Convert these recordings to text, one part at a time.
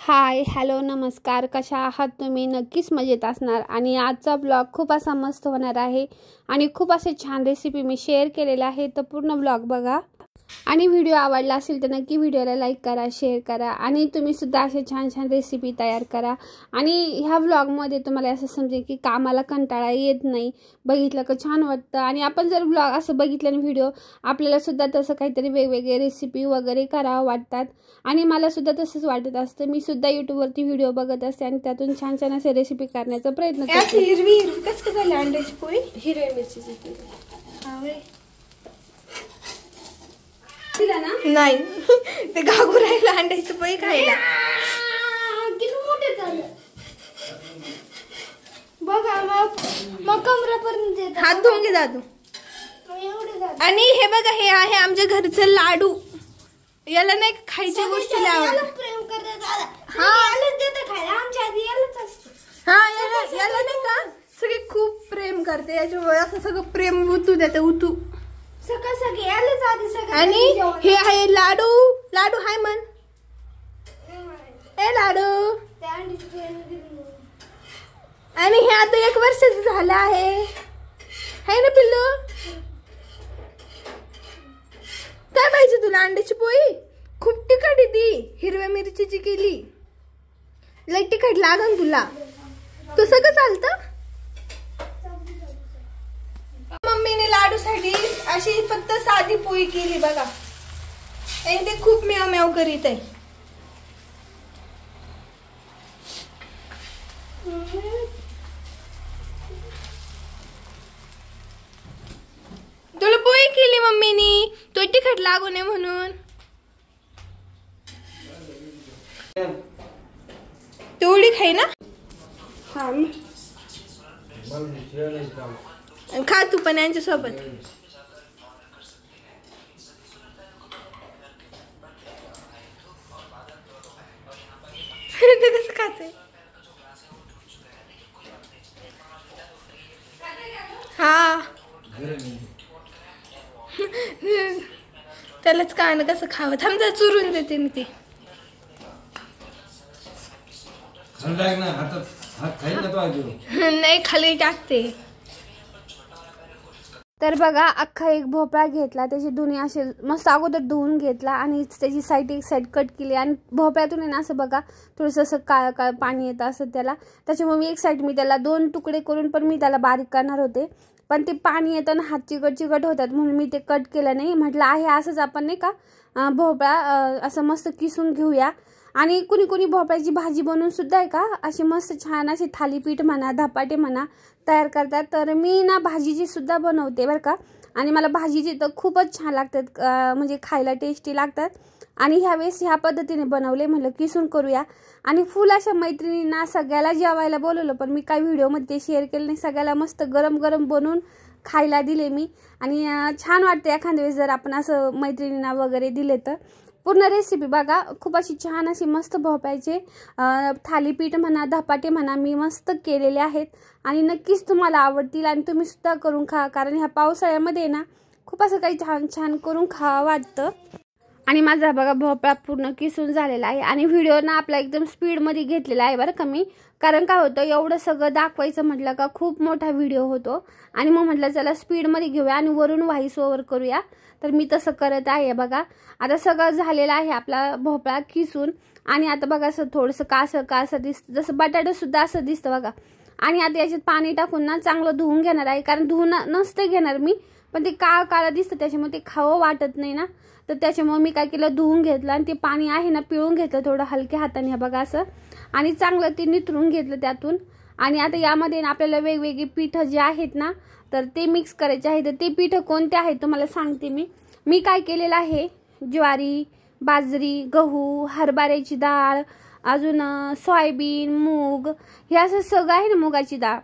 Hi hello नमस्कार, कशा आहात तुम्ही? नक्कीच मजेत असणार. आणि आजचा ब्लॉग खूप असा मस्त होणार आहे आणि खूप असे छान रेसिपी मी शेअर केलेला आहे, तर पूर्ण ब्लॉग बघा. आणि व्हिडिओ आवडला असेल तर नक्की व्हिडिओला लाईक करा, शेअर करा आणि तुम्ही सुद्धा असे छान छान रेसिपी तयार करा. आणि ह्या व्लॉगमध्ये तुम्हाला असं समजेल की कामाला कंटाळा येत नाही, बघितलं का छान वाटतं. आणि आपण जर ब्लॉग असं बघितलं व्हिडिओ, आपल्याला सुद्धा तसं काहीतरी वेगवेगळे रेसिपी वगैरे करावं वाटतात. आणि मला सुद्धा तसंच वाटत असतं. मी सुद्धा यूट्यूबवरती व्हिडिओ बघत असते आणि त्यातून छान छान असे रेसिपी करण्याचा प्रयत्न करते. हिरवी कसं झालं अंड्याची पोळी? हिरव्या मिरचीची नाही ते घागू राहिला अंड्याची पोळी खायला. बघा मग कमरापर्यंत हात धुवून घे दादू. आणि हे बघा, हे आहे आमच्या घरचं लाडू. याला नाही खायच्या गोष्टी आवडतात. प्रेम करतात. हा याला नाही का सगळे खूप प्रेम करते, याच्यामुळे असं सगळं प्रेम उतू देते उतू. आणि हे आहे लाडू. लाडू हाय मन ए लाडू. आणि हे आता 1 वर्षाचं झालं आहे ना पिल्लू? काय पाहिजे तुला? अंड्याची पोळी खूप तिखट आहे, ती हिरव्या मिरचीची केली. लई तिखट लागन तुला. तू सगळं चालतं. मम्मीने लाडूसाठी अशी फक्त साधी पोळी केली बघा, आणि ते खूप म्याव म्याव करीत आहे. तुला पोळी केली मम्मीनी, तो तिखट लागू नये म्हणून. तेवढी खाई ना. खा तू पण यांच्या सोबत. ते कसं खाते? हा त्यालाच काय ना कसं खावं. थांब जरा चुरून देते मी ते. नाही खाली टाकते. तर बघा, अख्खा एक भोपळा घेतला, त्याची दोन्ही असे मस्त अगोदर धुवून घेतला आणि त्याची साईड एक साईड कट केली. आणि भोपळ्यातून आहे ना असं बघा थोडंसं असं काळं काळं पाणी येतं असं त्याला. त्याच्यामुळे मी एक साईड मी त्याला 2 तुकडे करून पण मी त्याला बारीक करणार होते, पण ते पाणी येताना हात चिकट होतात म्हणून मी ते कट केलं नाही. म्हटलं आहे असंच आपण नाही का भोपळा असं मस्त किसून घेऊया. आणि कुणी कुणी भोपळ्याची भाजी बनवून सुद्धा आहे का अशी मस्त छान अशी थालीपीठ म्हणा, धपाटे म्हणा तयार करतात. तर मी ना भाजीची सुद्धा बनवते बरं का. आणि मला भाजीची तर खूपच छान लागतात, म्हणजे खायला टेस्टी लागतात. आणि ह्यावेळेस ह्या पद्धतीने बनवले, म्हटलं किसून करूया. आणि फुल अशा मैत्रिणींना सगळ्याला जेवायला बोलवलं, पण मी काही व्हिडिओमध्ये शेअर केलं नाही. सगळ्याला मस्त गरम गरम बनवून खायला दिले मी. आणि छान वाटतं एखाद्या वेळेस जर आपण असं मैत्रिणींना वगैरे दिले तर. पूर्ण रेसिपी बघा, खूप अशी छान अशी मस्त भोपळ्याचे थालीपीठ म्हणा, धपाटे म्हणा मी मस्त केलेले आहेत. आणि नक्कीच तुम्हाला आवडतील आणि तुम्ही सुद्धा करून खा, कारण ह्या पावसाळ्यामध्ये ना खूप असं काही छान छान करून खावं वाटतं. आणि माझा बघा भोपळा पूर्ण किसून झालेला आहे. आणि व्हिडिओ ना आपला एकदम स्पीडमध्ये घेतलेला आहे बरं का मी, कारण काय होतं एवढं सगळं दाखवायचं म्हटलं का खूप मोठा व्हिडिओ होतो. आणि मग म्हटलं चला स्पीडमध्ये घेऊया आणि वरून व्हॉइस ओव्हर करूया. तर मी तसं करत आहे बघा. आता सगळं झालेलं आहे आपला भोपळा किसून. आणि आता बघा असं थोडंसं कासं दिसतं, जसं बटाटा सुद्धा असं दिसतं बघा. आणि आता याच्यात पाणी टाकून ना चांगलं धुवून घेणार आहे, कारण धुवून नसते घेणार मी, पण ते काळं दिसतं त्याच्यामुळे ते खावं वाटत नाही ना. तर त्याच्यामुळे मी काय केलं, धुवून घेतलं आणि ते पाणी आहे ना पिळून घेतलं थोडं हलक्या हाताने हे बघा असं. आणि चांगलं ते निथरून घेतलं त्यातून. आणि आता यामध्ये ना आपल्याला वेगवेगळी पीठं जे आहेत ना तर ते मिक्स करायचे आहे. तर ते पीठं कोणते आहेत तुम्हाला सांगते मी काय केलेलं आहे. ज्वारी, बाजरी, गहू, हरभऱ्याची डाळ, अजून सोयाबीन, मूग, हे असं सगळं आहे ना, मुगाची डाळ.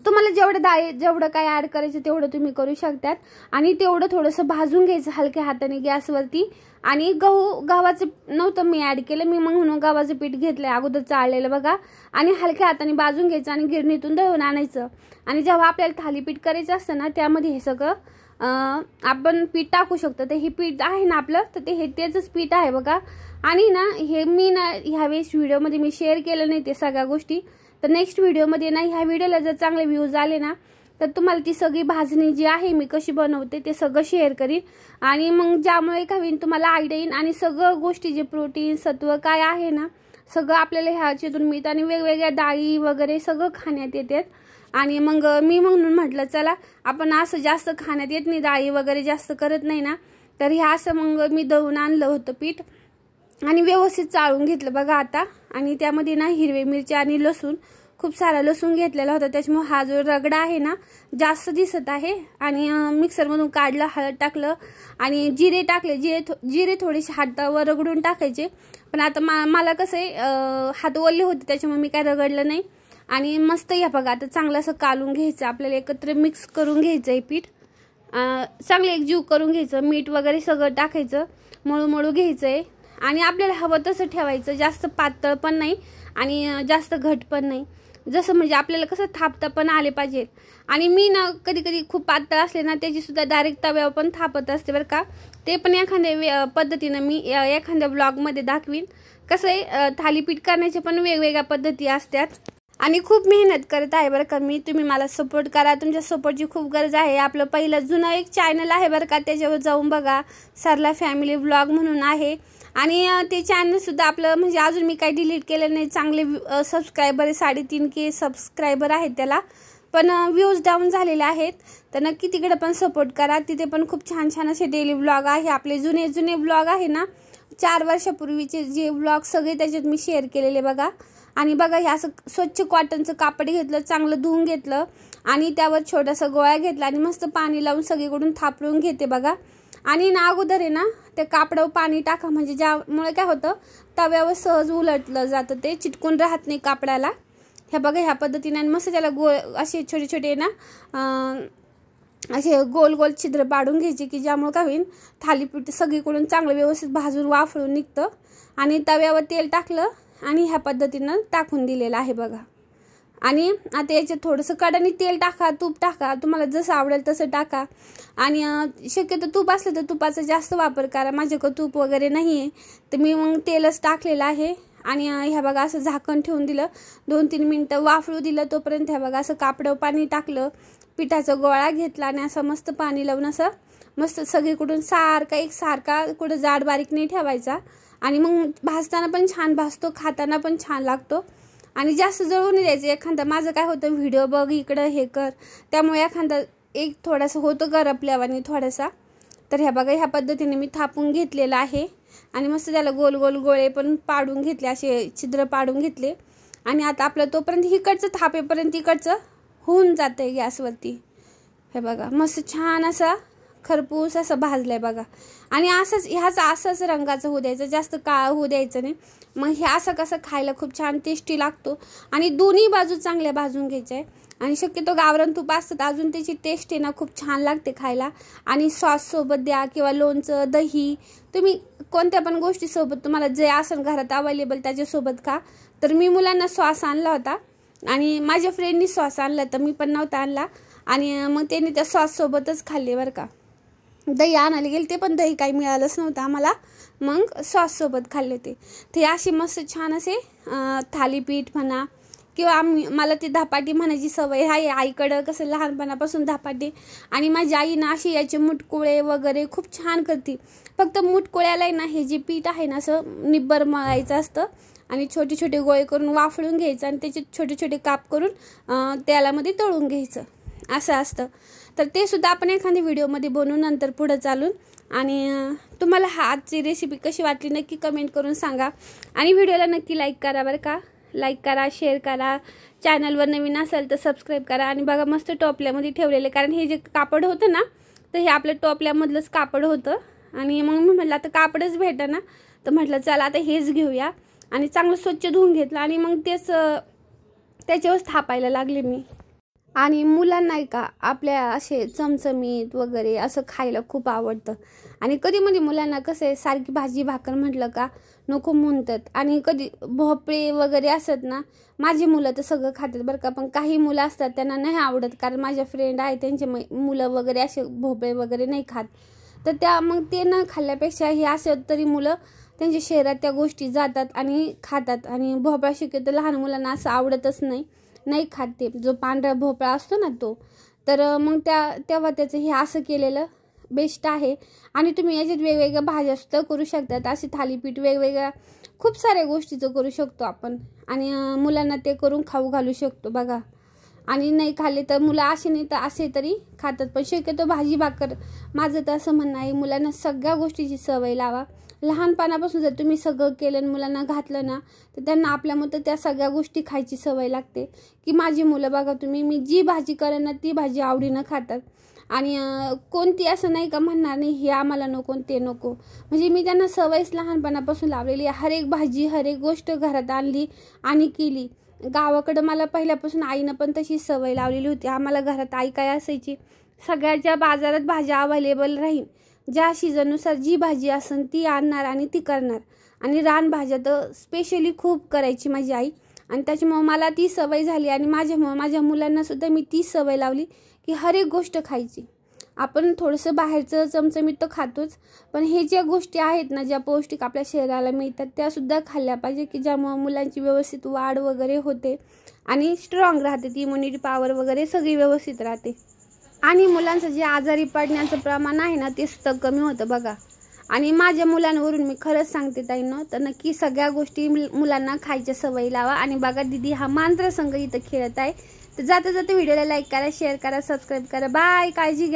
तुम्हाला जेवढं काय ॲड करायचं तेवढं तुम्ही करू शकतात. आणि तेवढं थोडंसं भाजून घ्यायचं हलक्या हाताने गॅसवरती. आणि गव्हाचं नव्हतं मी ॲड केलं, मी म्हणून गव्हाचं पीठ घेतलं अगोदर चाळलेलं बघा. आणि हलक्या हाताने भाजून घ्यायचं आणि गिरणीतून दळून आणायचं. आणि जेव्हा आपल्याला थालीपीठ करायचं असतं ना त्यामध्ये हे सगळं आपण पीठ टाकू शकतो. तर हे पीठ आहे ना आपलं, तर ते त्याचंच पीठ आहे बघा. आणि ना हे मी ना ह्यावेळेस व्हिडिओमध्ये मी शेअर केलं नाही ते सगळ्या गोष्टी. तर नेक्स्ट व्हिडिओमध्ये ना ह्या व्हिडिओला जर चांगले व्ह्यूज आले ना तर तुम्हाला ती सगळी भाजणी जी आहे मी कशी बनवते ते सगळं शेअर करीन. आणि मग ज्यामुळे काय होईल तुम्हाला आयडिया येईल आणि सगळं गोष्टी जे प्रोटीन सत्व काय आहे ना सगळं आपल्याला ह्याच्यातून मिळतं. आणि वेगवेगळ्या डाळी वगैरे सगळं खाण्यात येतात. आणि मग मी म्हणून म्हटलं चला आपण असं जास्त खाण्यात येत नाही, डाळी वगैरे जास्त करत नाही ना, तर हे असं मग मी दळून आणलं होतं पीठ आणि व्यवस्थित चाळून घेतलं बघा आता. आणि त्यामध्ये ना हिरवी मिरची आणि लसूण, खूप सारा लसूण घेतलेला होता, त्याच्यामुळे हा जो रगडा आहे ना जास्त दिसत आहे. आणि मिक्सरमधून काढलं, हळद टाकलं आणि जिरे टाकले. जिरे थोडेसे हातावर रगडून टाकायचे, पण आता मला कसं आहे हात ओले होते त्याच्यामुळे मी काय रगडलं नाही. आणि मस्त या बघा आता चांगलं असं कालून घ्यायचं, आपल्याला एकत्र मिक्स करून घ्यायचं आहे पीठ, चांगलं एकजीव करून घ्यायचं. मीठ वगैरे सगळं टाकायचं, मळू घ्यायचं आहे. आणि आपल्याला हवं तसं ठेवायचं, जास्त पातळ पण नाही आणि जास्त घट पण नाही, जसं म्हणजे आपल्याला कसं थापता पण आले पाहिजे. आणि मी ना कधी कधी खूप पातळ असले ना त्याची सुद्धा डायरेक्ट तव्यावर पण थापत असते बरं का. ते पण एखाद्या पद्धतीनं मी एखाद्या ब्लॉगमध्ये दाखवीन. कसं आहे थालीपीठ करण्याच्या पण वेगवेगळ्या पद्धती असतात आणि खूप मेहनत करत आहे बरं का मी. तुम्ही मला सपोर्ट करा, तुमच्या सपोर्टची खूप गरज आहे. आपलं पहिलं जुनं एक चॅनल आहे बरं का, त्याच्यावर जाऊन बघा, सरला फॅमिली ब्लॉग म्हणून आहे. आणि ते चॅनलसुद्धा आपलं म्हणजे अजून मी काही डिलीट केलं नाही. चांगले सबस्क्रायबर आहे, 3.5K सबस्क्रायबर आहेत त्याला, पण व्ह्यूज डाऊन झालेले आहेत. तर नक्की तिकडे पण सपोर्ट करा. तिथे पण खूप छान छान असे डेली ब्लॉग आहे. आपले जुने ब्लॉग आहे ना 4 वर्षापूर्वीचे जे ब्लॉग सगळे त्याच्यात मी शेअर केलेले बघा. आणि बघा हे असं स्वच्छ कॉटनचं कापड घेतलं, चांगलं धुवून घेतलं आणि त्यावर छोटासा गोळा घेतला आणि मस्त पाणी लावून सगळीकडून थापडून घेते बघा. आणि ना अगोदर आहे ना त्या कापडावर पाणी टाका, म्हणजे ज्यामुळे काय होतं तव्यावर सहज उलटलं जातं, ते चिटकून राहत नाही कापडाला. ह्या बघा ह्या पद्धतीने. आणि मस्त त्याला असे छोटे ना असे गोल गोल छिद्र पाडून घ्यायचे की ज्यामुळे काय होईल थालीपीठ सगळीकडून चांगलं व्यवस्थित भाजून वाफळून निघतं. आणि तव्यावर तेल टाकलं आणि ह्या पद्धतीनं टाकून दिलेलं आहे बघा. आणि आता याच्यात थोडंसं कडाने तेल टाका, तूप टाका, तुम्हाला जसं आवडेल तसं टाका. आणि शक्यतो तूप असलं तर तुपाचा जास्त वापर करा. माझ्याकडे तूप वगैरे नाही आहे तर मी मग तेलच टाकलेलं आहे. आणि ह्या बघा असं झाकण ठेवून दिलं, 2-3 मिनटं वाफळू दिलं. तोपर्यंत ह्या बघा असं कापडावर पाणी टाकलं, पिठाचा गोळा घेतला आणि असं मस्त पाणी लावून असं मस्त सगळीकडून एकसारखा कुठं जाड बारीक नाही ठेवायचा. आणि मग भाजताना पण छान भाजतो, खाताना पण छान लागतो. आणि जास्त जळून नाही द्यायचं. एखादा माझं काय होतं व्हिडिओ बघ इकडं हे कर, त्यामुळे एखादा एक थोडासा होतं गरपल्यावानी थोडासा. तर ह्या बघा ह्या पद्धतीने मी थापून घेतलेलं आहे. आणि मस्त त्याला गोल गोल गोळे पण पाडून घेतले, असे छिद्र पाडून घेतले. आणि आता आपलं तोपर्यंत इकडचं थापेपर्यंत इकडचं होऊन जातं आहे गॅसवरती. हे बघा मस्त छान असा खरपूस असं भाजलंय बघा. आणि असाच रंगाचं होऊ द्यायचं, जास्त काळं होऊ द्यायचं नाही. मग हे असं कसं खायला खूप छान टेस्टी लागतो. आणि दोन्ही बाजू चांगल्या भाजून घ्यायच्या आहे. आणि शक्यतो गावरान तूप असतं तर अजून त्याची टेस्ट आहे ना खूप छान लागते खायला. आणि सॉससोबत द्या किंवा लोणचं, दही, तुम्ही कोणत्या पण गोष्टीसोबत तुम्हाला जे असेल घरात अवेलेबल त्याच्यासोबत खा. तर मी मुलांना सॉस आणला होता आणि माझ्या फ्रेंडनी सॉस आणला तर मी पण नव्हता आणला. आणि मग त्यांनी त्या सॉससोबतच खाल्ले बरं का. दही आणायला गेले ते पण दही काही मिळालंच नव्हतं आम्हाला, मग सॉससोबत खाल्ले ते अशी मस्त छान असे थालीपीठ म्हणा किंवा मला ते धपाटी म्हणायची सवय आहे. आईकडं कसं लहानपणापासून धपाटी. आणि माझी आई ना अशी याचे मुटकुळे वगैरे खूप छान करते. फक्त मुटकुळ्याला ना हे जे पीठ आहे ना असं निब्बर मळायचं असतं आणि छोटे छोटे गोळे करून वाफळून घ्यायचं आणि त्याचे छोटे छोटे काप करून तेलामध्ये तळून घ्यायचं असं असतं. तर ते सुद्धा आपण एखाद्या व्हिडिओमध्ये बनवून नंतर पुढं चालून. आणि तुम्हाला आजची रेसिपी कशी वाटली नक्की कमेंट करून सांगा. आणि व्हिडिओला नक्की लाईक करा बरं का, लाईक करा, शेअर करा. चॅनलवर नवीन असेल तर सबस्क्राईब करा. आणि बघा मस्त टोपल्यामध्ये ठेवलेले, कारण हे जे कापड होतं ना तर हे आपलं टोपल्यामधलंच कापड होतं. आणि मग मी म्हटलं आता कापडच भेटं ना, तर म्हटलं चला आता हेच घेऊया. आणि चांगलं स्वच्छ धुवून घेतलं आणि मग त्याच्यावर थापायला लागले मी. आणि मुलांना नाही का आपल्या असे चमचमीत वगैरे असं खायला खूप आवडतं. आणि कधी मुलांना कसं आहे सारखी भाजी भाकर म्हटलं का नको म्हणतात. आणि कधी भोपळे वगैरे असतात ना, माझी मुलं तर सगळं खातात बरं का, पण काही मुलं असतात त्यांना नाही आवडत. कारण माझ्या फ्रेंड आहे त्यांचे मुलं वगैरे असे भोपळे वगैरे नाही खात. तर मग ते न खाल्ल्यापेक्षा हे असं तरी मुलं त्यांच्या शरीरात त्या गोष्टी जातात आणि खातात. आणि भोपळा शक्यतो लहान मुलांना असं आवडतच नाही खात ते, जो पांढरा भोपळा असतो ना तो. तर मग तेव्हा त्याचं हे असं केलेलं बेस्ट आहे. आणि तुम्ही याच्यात वेगवेगळ्या भाज्या सुद्धा करू शकतात. असे थालीपीठ वेगवेगळ्या खूप साऱ्या गोष्टीचं करू शकतो आपण. आणि मुलांना ते करून खाऊ घालू शकतो बघा. आणि नाही खाल्ले तर मुलं असे नाही तर असे तरी खातात. पण शक्यतो भाजी भाकर माझं तर असं म्हणणं आहे, मुलांना सगळ्या गोष्टीची सवय लावा. लहानपणापासून जर तुम्ही सगळं केलं आणि मुलांना घातलं ना, तर त्यांना आपल्या मतं त्या सगळ्या गोष्टी खायची सवय लागते. की माझी मुलं बघा तुम्ही, मी जी भाजी करेन ना ती भाजी आवडीनं खातात. आणि कोणती असं नाही का म्हणणार नाही हे आम्हाला नको ते नको. म्हणजे मी त्यांना सवयच लहानपणापासून लावलेली आहे. हर एक भाजी हर एक गोष्ट घरात आणली आणि केली. गावाकडं मला पहिल्यापासून आईनं पण तशी सवय लावलेली होती. आम्हाला घरात आई काय असायची, सगळ्याच्या बाजारात भाज्या अवेलेबल राहील, ज्या सीझननुसार जी भाजी असेल ती आणणार आणि ती करणार. आणि रानभाज्या तर स्पेशली खूप करायची माझी आई. आणि त्याच्यामुळं मला ती सवय झाली. आणि माझ्या मुलांनासुद्धा मी ती सवय लावली की हर एक गोष्ट खायची. आपण थोडंसं बाहेरचं चमचमीत तर खातोच, पण हे ज्या गोष्टी आहेत ना, ज्या पौष्टिक आपल्या शरीराला मिळतात त्यासुद्धा खाल्ल्या पाहिजे, की ज्यामुळं मुलांची व्यवस्थित वाढ वगैरे होते आणि स्ट्रॉंग राहते, ती इम्युनिटी पॉवर वगैरे सगळी व्यवस्थित राहते. आणि मुलांचं जे आजारी पडण्याचं प्रमाण आहे ना ते सुद्धा कमी होतं बघा. आणि माझ्या मुलांवरून मी खरंच सांगते ताईंनो, तर नक्की सगळ्या गोष्टी मुलांना खायच्या सवयी लावा. आणि बघा दीदी हा मांजरा संघ इथं खेळत आहे. तर जाता व्हिडिओला लाईक करा, शेअर करा, सबस्क्राईब करा. बाय, काळजी घ्या.